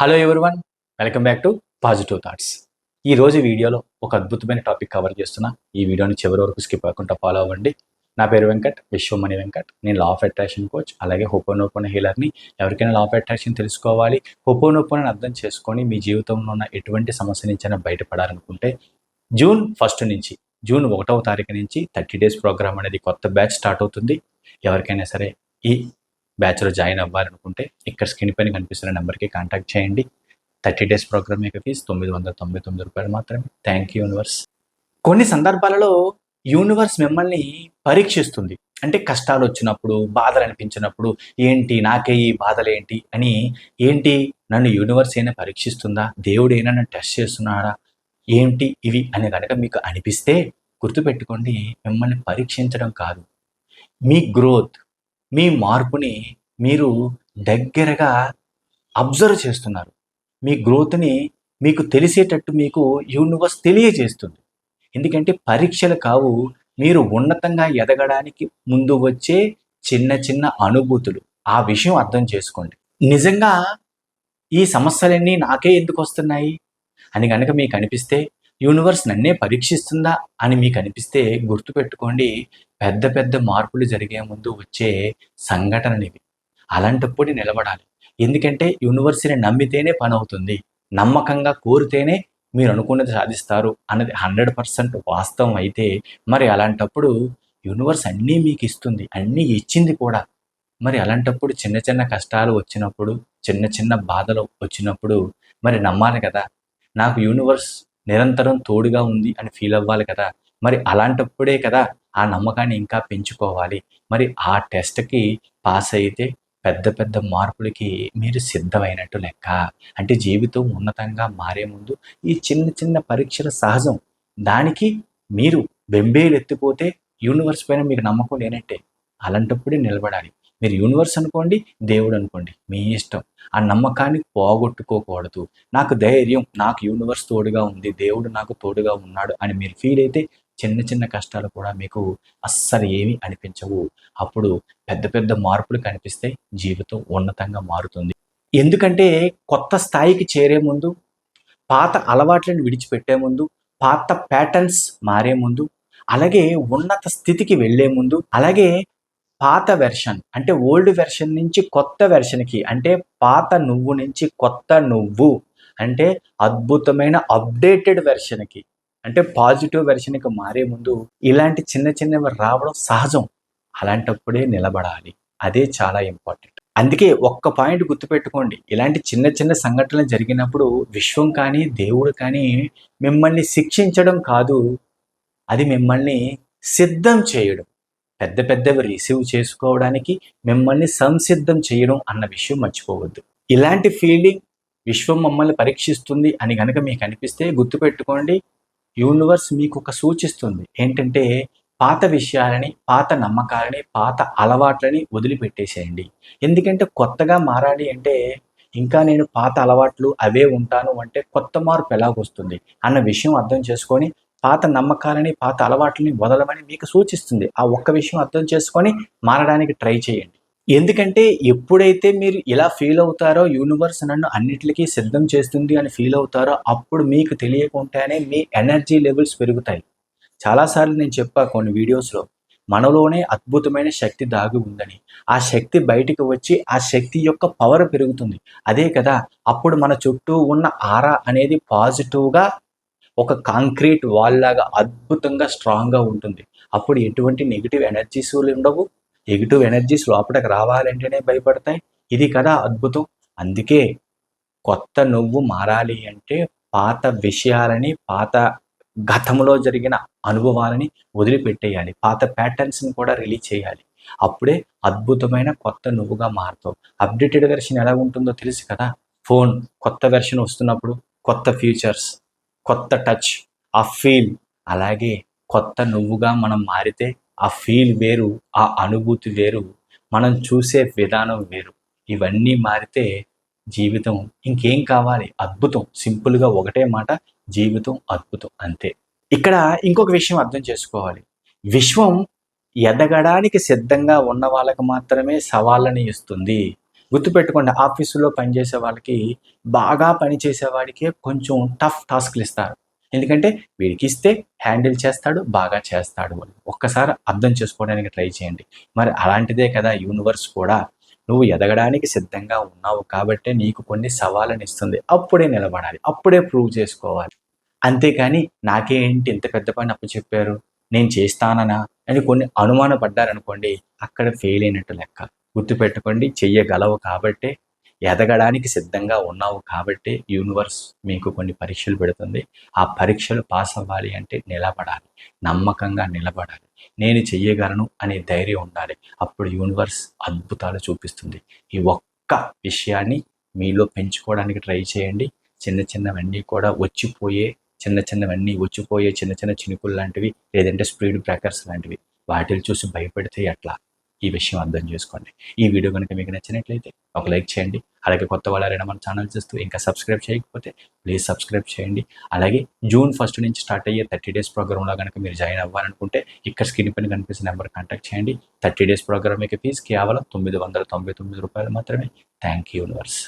Hello everyone, welcome back to positive thoughts. ఈ రోజు వీడియోలో ఒక అద్భుతమైన టాపిక్ కవర్ చేస్తున్నా. ఈ వీడియోని చివరి వరకు స్కిప్ అవ్వకుండా ఫాలో అవ్వండి. నా పేరు వెంకట్, విశ్వమణి వెంకట్. నేను లా ఆఫ్ అట్రాక్షన్ కోచ్, అలాగే హోపోనోపోనో హీలర్ని. ఎవరికైనా లా ఆఫ్ అట్రాక్షన్ తెలుసుకోవాలి, హోపోనోపోనోని అర్థం చేసుకొని మీ జీవితంలో ఉన్న ఎటువంటి సమస్య నుంచైనా బయటపడాలనుకుంటే జూన్ 1 నుంచి జూన్ 1వ తారీఖు నుంచి 30 డేస్ ప్రోగ్రామ్ అనేది కొత్త బ్యాచ్ స్టార్ట్ అవుతుంది. ఎవరికైనా సరే ఈ బ్యాచ్లో జాయిన్ అవ్వాలనుకుంటే ఇక్కడ స్క్రీన్ పైన కనిపిస్తున్న నెంబర్కి కాంటాక్ట్ చేయండి. 30 డేస్ ప్రోగ్రామ్ యొక్క ఫీజు ₹999 మాత్రమే. Thank you universe. కొన్ని సందర్భాలలో యూనివర్స్ మిమ్మల్ని పరీక్షిస్తుంది. అంటే కష్టాలు వచ్చినప్పుడు, బాధలు అనిపించినప్పుడు, ఏంటి నాకే ఈ బాధలు ఏంటి నన్ను యూనివర్స్ అయినా పరీక్షిస్తుందా, దేవుడైనా నన్ను టెస్ట్ చేస్తున్నాడా, ఏంటి ఇవి అని కనుక మీకు అనిపిస్తే గుర్తుపెట్టుకోండి, మిమ్మల్ని పరీక్షించడం కాదు, మీ గ్రోత్, మీ మార్పుని మీరు దగ్గరగా అబ్జర్వ్ చేస్తున్నారు. మీ గ్రోత్ని మీకు తెలిసేటట్టు మీకు యూనివర్స్ తెలియజేస్తుంది. ఎందుకంటే పరీక్షలు కావు, మీరు ఉన్నతంగా ఎదగడానికి ముందు వచ్చే చిన్న చిన్న అనుభూతులు. ఆ విషయం అర్థం చేసుకోండి. నిజంగా ఈ సమస్యలన్నీ నాకే ఎందుకు వస్తున్నాయి అని కనుక మీకు అనిపిస్తే, యూనివర్స్ నన్నే పరీక్షిస్తుందా అని మీకు అనిపిస్తే గుర్తుపెట్టుకోండి, పెద్ద పెద్ద మార్పులు జరిగే ముందు వచ్చే సంఘటనలు. అలాంటప్పుడు నిలబడాలి. ఎందుకంటే యూనివర్స్ని నమ్మితేనే పని అవుతుంది, నమ్మకంగా కోరితేనే మీరు అనుకున్నది సాధిస్తారు అన్నది 100% వాస్తవం అయితే, మరి అలాంటప్పుడు యూనివర్స్ అన్నీ మీకు ఇస్తుంది, అన్నీ ఇచ్చింది కూడా. మరి అలాంటప్పుడు చిన్న చిన్న కష్టాలు వచ్చినప్పుడు, చిన్న చిన్న బాధలు వచ్చినప్పుడు మరి నమ్మాలి కదా, నాకు యూనివర్స్ నిరంతరం తోడుగా ఉంది అని ఫీల్ అవ్వాలి కదా. మరి అలాంటప్పుడే కదా ఆ నమ్మకాన్ని ఇంకా పెంచుకోవాలి. మరి ఆ టెస్ట్కి పాస్ అయితే పెద్ద పెద్ద మార్పులకి మీరు సిద్ధమైనట్టు లెక్క. అంటే జీవితం ఉన్నతంగా మారే ముందు ఈ చిన్న చిన్న పరీక్షలు సహజం. దానికి మీరు బెంబేలెత్తిపోతే యూనివర్స్ పైన మీకు నమ్మకం లేనట్టే. అలాంటప్పుడే నిలబడాలి. మీరు యూనివర్స్ అనుకోండి, దేవుడు అనుకోండి, మీ ఇష్టం. ఆ నమ్మకాన్ని పోగొట్టుకోకూడదు. నాకు ధైర్యం, నాకు యూనివర్స్ తోడుగా ఉంది, దేవుడు నాకు తోడుగా ఉన్నాడు అని మీరు ఫీల్ అయితే చిన్న చిన్న కష్టాలు కూడా మీకు అస్సలు ఏమీ అనిపించవు. అప్పుడు పెద్ద పెద్ద మార్పులు కనిపిస్తే జీవితం ఉన్నతంగా మారుతుంది. ఎందుకంటే కొత్త స్థాయికి చేరే ముందు, పాత అలవాట్లను విడిచిపెట్టే ముందు, పాత ప్యాటర్న్స్ మారే ముందు, అలాగే ఉన్నత స్థితికి వెళ్ళే ముందు, అలాగే పాత వెర్షన్ అంటే ఓల్డ్ వెర్షన్ నుంచి కొత్త వెర్షన్కి, అంటే పాత నువ్వు నుంచి కొత్త నువ్వు, అంటే అద్భుతమైన అప్డేటెడ్ వెర్షన్కి, అంటే పాజిటివ్ వెర్షన్కి మారే ముందు ఇలాంటి చిన్న చిన్నవి రావడం సహజం. అలాంటప్పుడే నిలబడాలి. అదే చాలా ఇంపార్టెంట్. అందుకే ఒక్క పాయింట్ గుర్తుపెట్టుకోండి, ఇలాంటి చిన్న చిన్న సంఘటనలు జరిగినప్పుడు విశ్వం కానీ దేవుడు కానీ మిమ్మల్ని శిక్షించడం కాదు, అది మిమ్మల్ని సిద్ధం చేయడం, పెద్ద పెద్దవి రిసీవ్ చేసుకోవడానికి మిమ్మల్ని సంసిద్ధం చేయడం అన్న విషయం మర్చిపోవద్దు. ఇలాంటి ఫీలింగ్ విశ్వం మమ్మల్ని పరీక్షిస్తుంది అని కనుక మీకు అనిపిస్తే గుర్తుపెట్టుకోండి, యూనివర్స్ మీకు ఒక సూచిస్తుంది. ఏంటంటే పాత విషయాలని, పాత నమ్మకాలని, పాత అలవాట్లని వదిలిపెట్టేసేయండి. ఎందుకంటే కొత్తగా మారాలి అంటే, ఇంకా నేను పాత అలవాట్లు అవే ఉంటాను అంటే కొత్త మార్పు ఎలాగొస్తుంది అన్న విషయం అర్థం చేసుకొని పాత నమ్మకాలని, పాత అలవాట్లని వదలమని మీకు సూచిస్తుంది. ఆ ఒక్క విషయం అర్థం చేసుకొని మారడానికి ట్రై చేయండి. ఎందుకంటే ఎప్పుడైతే మీరు ఇలా ఫీల్ అవుతారో, యూనివర్స్ నన్ను అన్నిటికీ సిద్ధం చేస్తుంది అని ఫీల్ అవుతారో, అప్పుడు మీకు తెలియకుండానే మీ ఎనర్జీ లెవెల్స్ పెరుగుతాయి. చాలాసార్లు నేను చెప్పా కొన్ని వీడియోస్లో, మనలోనే అద్భుతమైన శక్తి దాగి ఉందని. ఆ శక్తి బయటికి వచ్చి ఆ శక్తి యొక్క పవర్ పెరుగుతుంది. అదే కదా, అప్పుడు మన చుట్టూ ఉన్న ఆరా అనేది పాజిటివ్గా ఒక కాంక్రీట్ వాల్ లాగా అద్భుతంగా స్ట్రాంగ్గా ఉంటుంది. అప్పుడు ఎటువంటి నెగిటివ్ ఎనర్జీస్ ఉండవు. నెగిటివ్ ఎనర్జీస్ లోపలికి రావాలంటేనే భయపడతాయి. ఇది కదా అద్భుతం. అందుకే కొత్త నువ్వు మారాలి అంటే పాత విషయాలని, పాత గతంలో జరిగిన అనుభవాలని వదిలిపెట్టేయాలి. పాత ప్యాటర్న్స్ని కూడా రిలీజ్ చేయాలి. అప్పుడే అద్భుతమైన కొత్త నువ్వుగా మారుతావు. అప్డేటెడ్ వెర్షన్ ఎలా ఉంటుందో తెలుసు కదా. ఫోన్ కొత్త వెర్షన్ వస్తున్నప్పుడు కొత్త ఫీచర్స్, కొత్త టచ్, ఆ ఫీల్, అలాగే కొత్త నువ్వుగా మనం మారితే ఆ ఫీల్ వేరు, ఆ అనుభూతి వేరు, మనం చూసే విధానం వేరు. ఇవన్నీ మారితే జీవితం ఇంకేం కావాలి, అద్భుతం. సింపుల్గా ఒకటే మాట, జీవితం అద్భుతం, అంతే. ఇక్కడ ఇంకొక విషయం అర్థం చేసుకోవాలి, విశ్వం ఎదగడానికి సిద్ధంగా ఉన్న వాళ్ళకి మాత్రమే సవాళ్ళని ఇస్తుంది. గుర్తుపెట్టుకోండి, ఆఫీసులో పనిచేసే వాళ్ళకి బాగా పనిచేసే వాడికే కొంచెం టఫ్ టాస్క్‌లు ఇస్తారు. ఎందుకంటే వీడికి ఇస్తే హ్యాండిల్ చేస్తాడు, బాగా చేస్తాడు అని. ఒక్కసారి అర్థం చేసుకోవడానికి ట్రై చేయండి. మరి అలాంటిదే కదా యూనివర్స్ కూడా. నువ్వు ఎదగడానికి సిద్ధంగా ఉన్నావు కాబట్టే నీకు కొన్ని సవాళ్ళనిస్తుంది. అప్పుడే నిలబడాలి. అప్పుడే ప్రూవ్ చేసుకోవాలి. అంతేకాని నాకేంటి ఇంత పెద్ద పని అప్పచెప్పారు, నేను చేస్తాననా అని కొన్ని అనుమానపడ్డారనుకోండి, అక్కడ ఫెయిల్ అయినట్టు లెక్క. గుర్తుపెట్టుకోండి, చెయ్యగలవు కాబట్టే, ఎదగడానికి సిద్ధంగా ఉన్నావు కాబట్టే యూనివర్స్ మీకు కొన్ని పరీక్షలు పెడుతుంది. ఆ పరీక్షలు పాస్ అవ్వాలి అంటే నిలబడాలి. నమ్మకంగా నిలబడాలి. నేను చెయ్యగలను అనే ధైర్యం ఉండాలి. అప్పుడు యూనివర్స్ అద్భుతాలు చూపిస్తుంది. ఈ ఒక్క విషయాన్ని మీలో పెంచుకోవడానికి ట్రై చేయండి. చిన్న చిన్నవన్నీ కూడా వచ్చిపోయే చిన్న చిన్న చినుకులు లాంటివి, లేదంటే స్పీడ్ బ్రేకర్స్ లాంటివి, వాటిని చూసి భయపడితే ఎట్లా? ఈ విషయం అర్థం చేసుకోండి. ఈ వీడియో కనుక మీకు నచ్చినట్లయితే ఒక లైక్ చేయండి. అలాగే కొత్త వాళ్ళు ఎవరైనా మన ఛానల్ చూస్తూ ఇంకా సబ్స్క్రైబ్ చేయకపోతే ప్లీజ్ సబ్స్క్రైబ్ చేయండి. అలాగే జూన్ 1 నుంచి స్టార్ట్ అయ్యే 30 డేస్ ప్రోగ్రామ్లో కనుక మీరు జాయిన్ అవ్వాలనుకుంటే ఇక్కడ స్క్రీన్ పైన కనిపిస్తున్న నెంబర్ కాంటాక్ట్ చేయండి. 30 డేస్ ప్రోగ్రామ్ యొక్క ఫీజు కేవలం రూ. 999 మాత్రమే. Thank you universe.